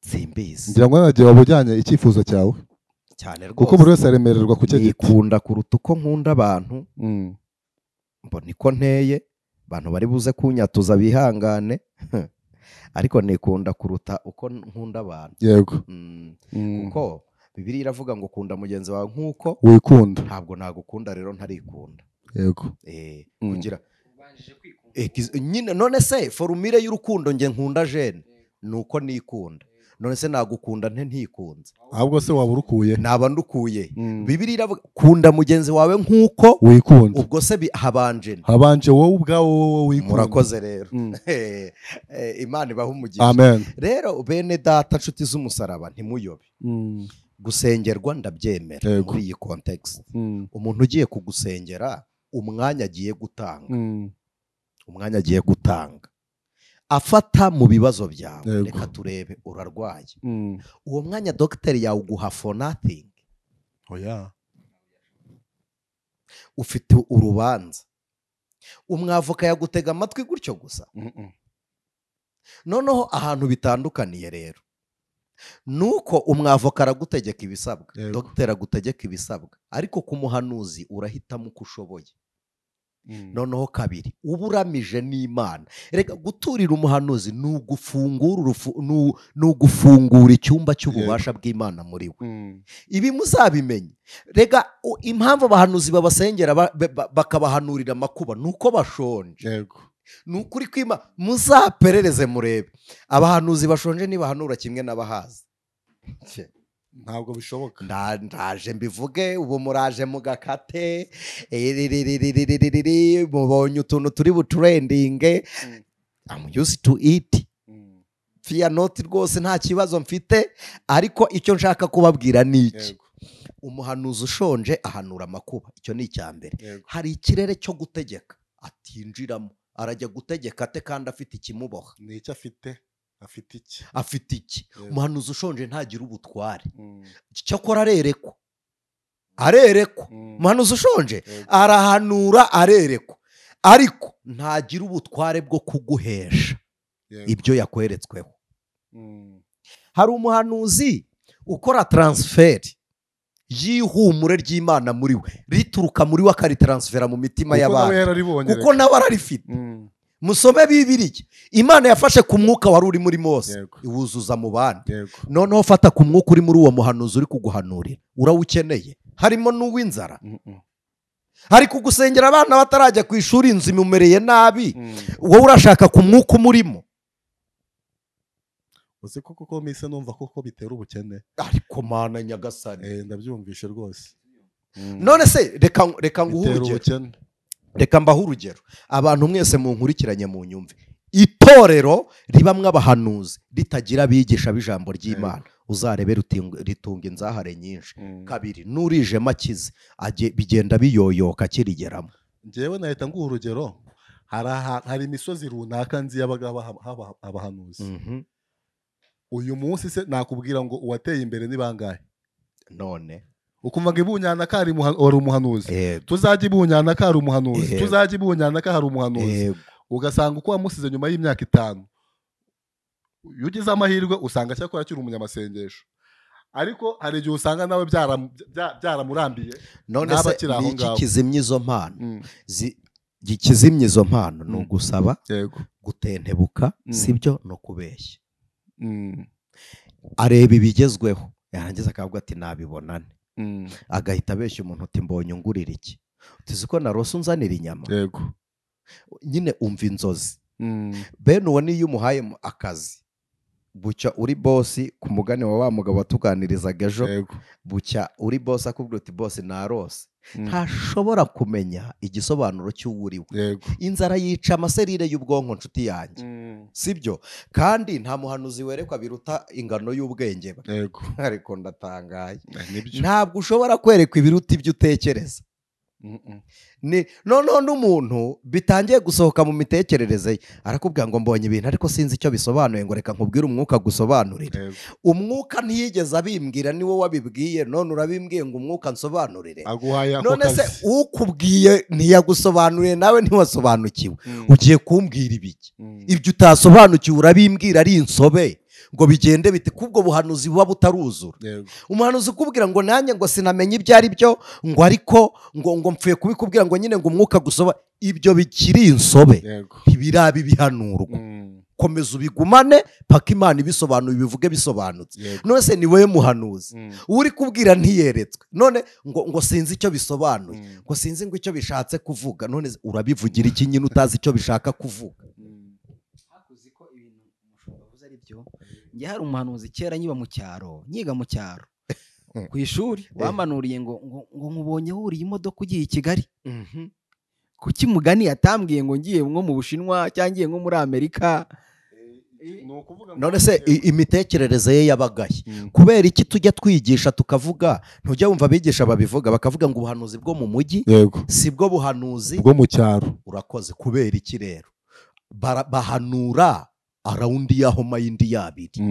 simbizi. Ngira ngo nagiye wabujyanye icyifuzo cyawe cyane rwose, kuko buri wese aremererwa ku cyo gikunda kuruta uko nkunda abantu. Mbona niko nteye, abantu bari buze kunyatuza bihangane, ariko nikunda kuruta uko nkunda abantu. Kuko Bibiliya iravuga ngo kunda mugenzi wawe nk'uko wikunda. Ntabwo nagukunda rero ntarikunda. kugira nyine. None se formule y'urukundo nge nkunda Jane nuko nikunda. None se nagukunda ntikunze? Ahubwo se waba urukuye? Naba ndukuye. Bibiliya iravuga kunda mugenzi wawe nk'uko wikunda. Ubwo se habanje wowe ubwawe wowe wikunda. Murakoze rero. Imana ibahe umugisha. Amen. Rero bene data nshuti z'umusaraba ntimuyobe. Gusengerwa ndabyemera muri iyi context. Umuntu ugiye kugusengera umwanya agiye gutanga. Umwanya agiye gutanga afata mu bibazo byawe. Reka turebe, urarwaye. Uwo mwanya dogiteri yawuguha for nothing. Ufite urubanza, umwavoka yagutega amatwi gutyo gusa. Noneho ahantu bitandukaniye rero nuko umwavoka aragutegeka ibisabwa, dogiteri agutegeka ibisabwa, ariko ku muhanuzi urahitamo uko ushoboye. Noneho kabiri, uba uramije n'Imana. Reka guturira umuhanuzi ni ugufungura icyumba cy'ububasha bw'Imana muri we. Ibi muzabimenye. Reka impamvu abahanuzi babasengera bakabahanurira amakuba nuko bashonje. Ni ukuri kw'Imana. Muzaperereze murebe, abahanuzi bashonje ntibahanura kimwe n'abahazi. Ntabwo bishoboka. Ndaje mbivuge, ubu muraje mugakate, mubonye utuntu turi butrendinge. I'm used to it. Fear not rwose, nta kibazo mfite, ariko icyo nshaka kubabwira ni iki. Umuhanuzi ushonje ahanura amakuba, icyo ni icya mbere. Hari ikirere cyo gutegeka atinjiramo, arajya gutegeka ate kandi afite ikimuboha? Ni icyo afite. Afite iki? Umuhanuzi ushonje ntagira ubutware. Cyakora arerekwa. Umuhanuzi ushonje arahanura, arerekwa, ariko ntagira ubutware bwo kuguhesha ibyo yakweretsweho. Hari umuhanuzi ukora transferi y'ihumure ry'Imana muri we, rituruka muri we akaritansfera mu mitima y'abantu, kuko nawe ararifite. Musome Bibiliya. Imana yafashe ku mwuka wari uri muri Mose iwuzuza mu bandi. Noneho fata ku mwuka uri muri uwo muhanuzi uri kuguhanurira, urawukeneye. Harimo n'uw'inzara, hari kugusengera abana batarajya ku ishuri, inzu imumereye nabi, wowe urashaka ku mwuka umurimo. uzi koko mise numva koko bitera ubukene. Ariko Mana nyagasani, ndabyumvishe rwose. None se reka nguhe urugero. Reka mbaho urugero, abantu mwese munkurikiranye mu nyumve. Itorero ribamwe abahanuzi ritagira abigisha b'ijambo ry'Imana, uzarebe ritunga inzahare nyinshi. Kabiri, n'urijemo akize bigenda biyoyoka kirigeramo. njyewe nahita nguha urugero, hari imisozi runaka nzi yabaga haba abahanuzi. Uyu munsi se nakubwira ngo uwateye imbere ni bangahe? None ukumva ngo Ibunyanaka wari umuhanuzi, tuzajya Ibunyanaka hari umuhanuzi, tuzajya Ibunyanaka hari umuhanuzi, ugasanga uko wamusize nyuma y'imyaka 5 iyo ugize amahirwe usanga cyakora akiri umunyamasengesho, ariko hari igihe usanga nawe byaramurambiye. None se iki kizimya izo mpano, kizimya izo mpano ni ugusaba, gutentebuka, sibyo, no kubeshya. Areba ibigezweho yarangiza akavuga ati nabibonane, agahita abeshya umuntu uti mbonye ungurira iki, uzi ko narose unzanira inyama. Nyine umva inzozi. Bene uwo niyo umuhaye akazi, bucya uri bosi, ku mugani wa mugabo watuganirizaga ejo, bucya uri bosi akubwira uti bosi narose, ntashobora kumenya igisobanuro cy'uwuriwe. Inzara yica amaserire y'ubwonko nshuti yanjye, sibyo? Kandi nta muhanuzi werekwa biruta ingano y'ubwenge bwe. Ariko ndatangaye, ntabwo ushobora kwerekwa ibiruta ibyo utekereza. Noneho n'umuntu bitangiye gusohoka mu mitekerereze ye arakubwira ngo mbonye ibintu ariko sinzi icyo bisobanuye, ngo reka nkubwire umwuka gusobanurire. Umwuka ntiyigeze abimbwira, ni wowe wabibwiye, none urabimbwiye ngo umwuka nsobanurire. None se ukubwiye ntiyagusobanuriye, nawe ntiwasobanukiwe, ugiye kumbwira ibiki? Ibyo utasobanukiwe urabimbwira ari insobe ngo bigende bite, kubwo buhanuzi buba butaruzura. Umuhanuzi ukubwira ngo nanjye ngo sinamenye ibyo ari byo, ngo ariko ngo mpfuye kubikubwira ngo nyine ngo umwuka gusoba, ibyo bikiri insobe, ntibirabe bihanurwa. Komeza ubigumane paka Imana ibisobanuye bivuge bisobanutse. None se ni wowe muhanuzi uri kubwira ntiyeretswe, none ngo sinzi icyo bisobanuye, ngo sinzi ngo icyo bishatse kuvuga. None urabivugira iki nyine utazi icyo bishaka kuvuga? Njye hari umuhanuzi kera nyiga mu cyaro ku ishuri, wamanuriye ngo nkubonye wuriye imodoka ugiye i Kigali. Kuki mugani atambwiye ngo ngiye nko mu Bushinwa cyangwa ngiye nko muri Amerika? None se imitekerereze ye yabagaye. Kubera iki tujya twigisha tukavuga, ntujya wumva abigisha babivuga bakavuga ngo ubuhanuzi bwo mu mujyi si bwo buhanuzi bwo mu cyaro. Urakoze. Kubera iki rero bahanura arawundi yaho mayindi yabiri?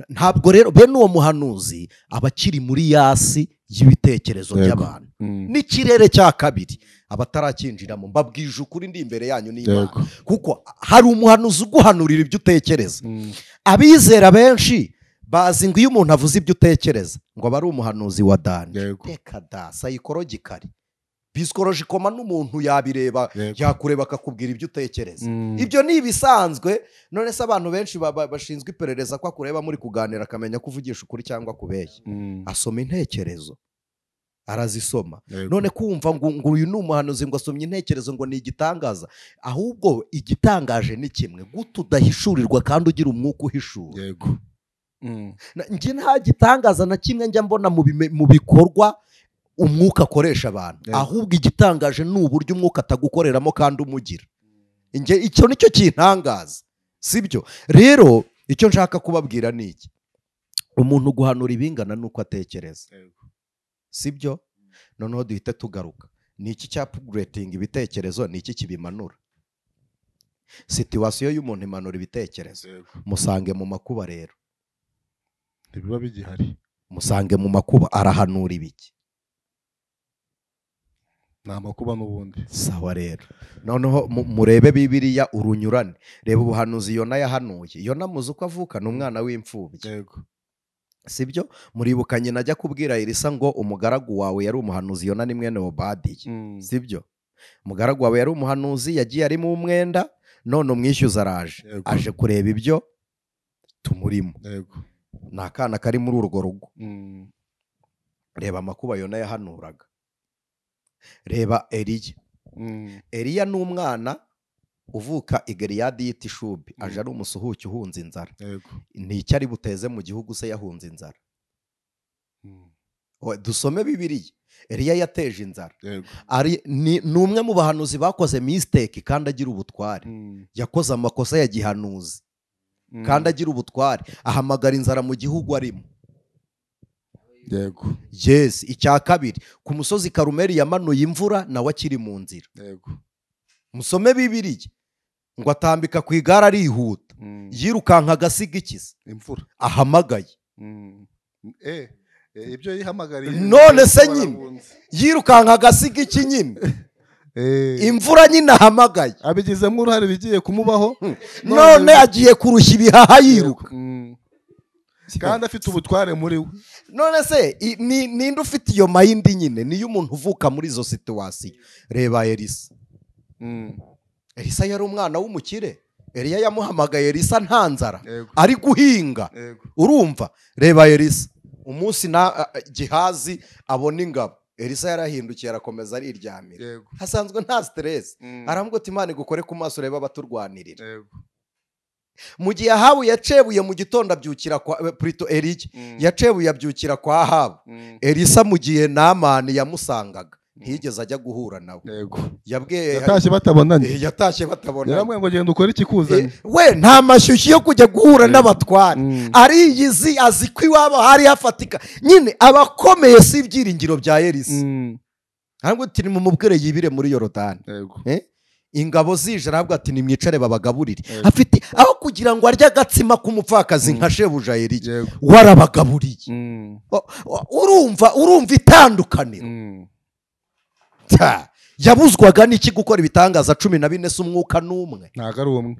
Ntabwo rero bene uwo muhanuzi abakiri muri yasi y'ibitekerezo by'abantu n'ikirere cya kabiri abatarakinjiramo. Mbabwije ukuri ndi imbere yanyu n'Imana, kuko hari umuhanuzi uguhanurira ibyo utekereza. Abizera benshi bazi ngo iyo umuntu avuze ibyo utekereza ngo aba ari umuhanuzi wa danje. Reka da, psychologically psychologically n'umuntu yabireba, yakureba akakubwira ibyo utekereza. Ibyo ni ibisanzwe. None se abantu benshi bashinzwe iperereza ko akureba muri kuganira akamenya kuvugisha ukuri cyangwa kubeshya. Asoma intekerezo, arazisoma. None kumva ngo uyu ni umuhanuzi ngo asomye intekerezo ngo ni igitangaza. Ahubwo igitangaje ni kimwe, gute udahishurirwa kandi ugira umwuka uhishura. Njye nta gitangaza na kimwe njya mbona mu bikorwa umwuka akoresha abantu. Ahubwo igitangaje ni uburyo umwuka atagukoreramo kandi umugira. Icyo nicyo kintangaza, sibyo? Rero icyo nshaka kubabwira ni iki: umuntu guhanura ibingana nuko atekereza, sibyo? Noneho duhite tugaruka, ni iki cya upgrading ibitekerezo, ni iki kibimanura? Situation y'umuntu imanura ibitekerezo. Musange mu makuba rero, ntibiba bigihari. Musange mu makuba arahanura ibiki? Nta makuba n'ubundi. Sawa rero. Noneho murebe Bibiliya urunyurane. Reba ubuhanuzi Yona yahanuye. Yona muzi uko avuka, ni umwana w'imfubyi, sibyo? Muribukanye najya kubwira Elisa ngo umugaragu wawe yari umuhanuzi, Yona ni mwene Obadiya, sibyo? Umugaragu wawe yari umuhanuzi, yagiye arimo umwenda, none umwishyuza araje. Aje kureba ibyo tumurimo. Ni akana kari muri urwo rugo. Reba amakuba Yona yahanuraga. Reba Eliya. Eliya ni umwana uvuka i Gileyadi yita Ishubi, aje ari umusuhuke uhunze inzara. Ni icyo ari buteze mu gihugu se yahunze inzara? Dusome Bibiliya. Eliya yateje inzara. Ni umwe mu bahanuzi bakoze mistake kandi agira ubutware. Yakoze amakosa ya gihanuzi kandi agira ubutware, ahamagara inzara mu gihugu arimo. yego yes. Icya kabiri, ku musozi Karumeli yamanuye imvura nawe akiri mu nzira. yego musome Bibiliya ngo atambika ku igare arihuta, yirukanka agasiga ikiza imvura ahamagaye. ibyo yihamagariye none se nyine yirukanka agasiga iki nyine imvura nyine ahamagaye, abigizemo uruhare bigiye kumubaho, none agiye kurushya ibihaha yiruka kandi afite ubutware muri we. none se ninde ufite iyo mayindi nyine? niyo umuntu uvuka muri izo situwasiyo. reba Elisa. Elisa yari umwana w'umukire, Eliya yamuhamagaye Elisa nta nzara ari guhinga. urumva? reba Elisa umunsi na Gehazi abona ingabo, Elisa yarahindukiye arakomeza ariryamira, hasanzwe nta stress. aramubwira ati Imana igukore ku maso urebe abaturwanirira. mu gihe Ahabu yacebuye mu gitondo abyukira kwa Prito Eliya yacebuye abyukira kwa Ahabu, Elisa mu gihe Namani yamusangaga ntiyigeze ajya guhura nawe. yatashye batabonanye. yaramubwiye ngo genda ukore ikikuzanye. we nta mashyushyu yo kujya guhura n'abatware, ariyizi azi ko iwabo hari hafatika. nyine abakomeye si ibyiringiro bya Elisa. ntabwo turi mu mubwire yibire muri Yorodani. ingabo zije aravuga ati nimwicare babagaburire. afite aho kugira ngo arye agatsima k'umupfakazi nka shebuja Eliya, warabagaburiye. urumva itandukaniro. yabuzwaga n'iki gukora ibitangaza 14 si umwuka n'umwe? ntago ari umwe.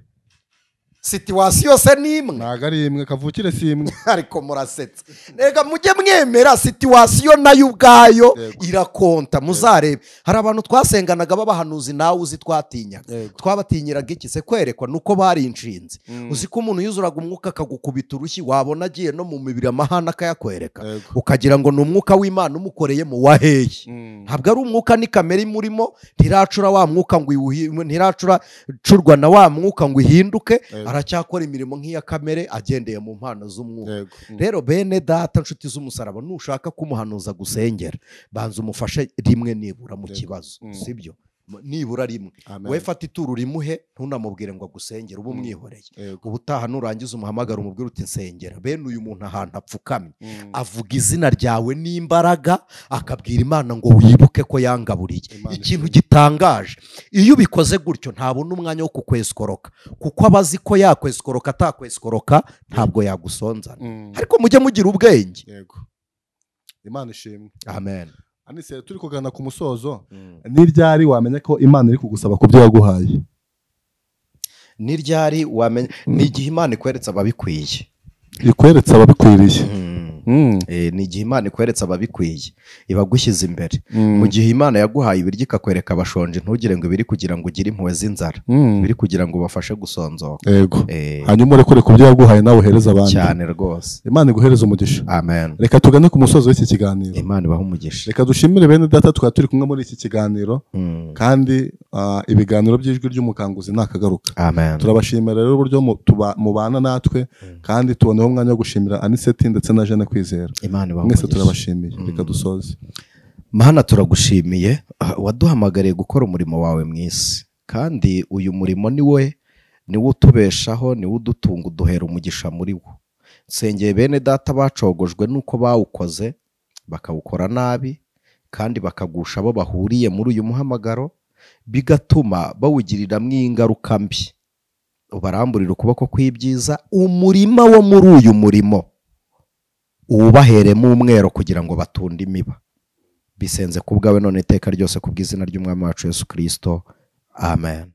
situwasiyo se ni imwe? ntago ari imwe, kavukire si imwe. ariko murasetsa. rega mujye mwemera situwasiyo nayo ubwayo irakonta. muzarebe hari abantu twasenganaga b'abahanuzi nawe uzi twatinyaga. twabatinyiraga iki se? kwerekwa nuko bari inshinzi. uzi ko umuntu yuzuraga umwuka akagukubita urushyi, wabona agiye no mu mibiri amahana akayakwereka, ukagira ngo ni umwuka w'Imana umukoreye mu waheye. ntabwo ari umwuka, ni kamere imurimo. ntiracura wa mwuka ngo ntiracurwa na wa mwuka ngo ihinduke, aracyakora imirimo nk'iya kamere agendeye mu mpano z'umwuka. rero bene data nshuti z'umusaraba, nushaka kumuhanuza gusengera, banza umufashe rimwe nibura mu kibazo, sibyo? nibura rimwe. we fata ituru rimuhe, ntunamubwire ngo agusengere, uba umwihoreye. ubutaha nurangiza umuhamagara umubwire uti nsengera. bene uyu muntu ahantu apfukamye avuga izina ryawe n'imbaraga, akabwira Imana ngo wibuke ko yangaburiye. ikintu gitangaje, iyo ubikoze gutyo ntabona umwanya wo kukweskoroka, kuko abazi ko yakweskoroka atakweskoroka ntabwo yagusonzana. ariko mujye mugira ubwenge. Imana ishimwe. amen. Anise, turi kugana ku musozo. ni ryari wamenya ko Imana iri kugusaba ku byo yaguhaye? ni ryari wamenya? ni igihe Imana ikweretse ababikwiye. ikweretse ababikwiriye. ni igihe Imana ikweretse ababikwiye, ibagushyize imbere. mu gihe Imana yaguhaye ibiryo ikakwereka abashonje, ntugire ngo ibiri kugira ngo ugire impuhwe z'inzara, biri kugira ngo ubafashe gusonzoka. hanyuma urekure ku byo yaguhaye nawe uhereza abandi. cyane rwose. Imana iguhereze umugisha. amen. reka tugane ku musozo w'iki kiganiro. Imana ibahe umugisha. reka dushimire bene data twari turi kumwe muri iki kiganiro, kandi ibiganiro by'ijwi ry'umukanguzi ntakagaruka. amen. turabashimira rero uburyo mubana natwe, kandi tuboneho umwanya wo gushimira Aniseti ndetse na Jeanne Kwizera. mwese turabashimiye. reka dusoze. Mana, turagushimiye waduhamagariye gukora umurimo wawe mu isi, kandi uyu murimo niwe utubeshaho, niwe udutunga, uduhera umugisha muri wo. nsengeye bene data bacogojwe nuko bawukoze bakawukora nabi, kandi bakagusha abo bahuriye muri uyu muhamagaro, bigatuma bawugiriramo ingaruka mbi. ubaramburira ukuboko kw'ibyiza, umurima wo muri uyu murimo uwubaheremo umwero kugira ngo batunde imiba. bisenze ku bwawe none iteka ryose, ku bw'izina ry'Umwami wacu Yesu Kristo. amen.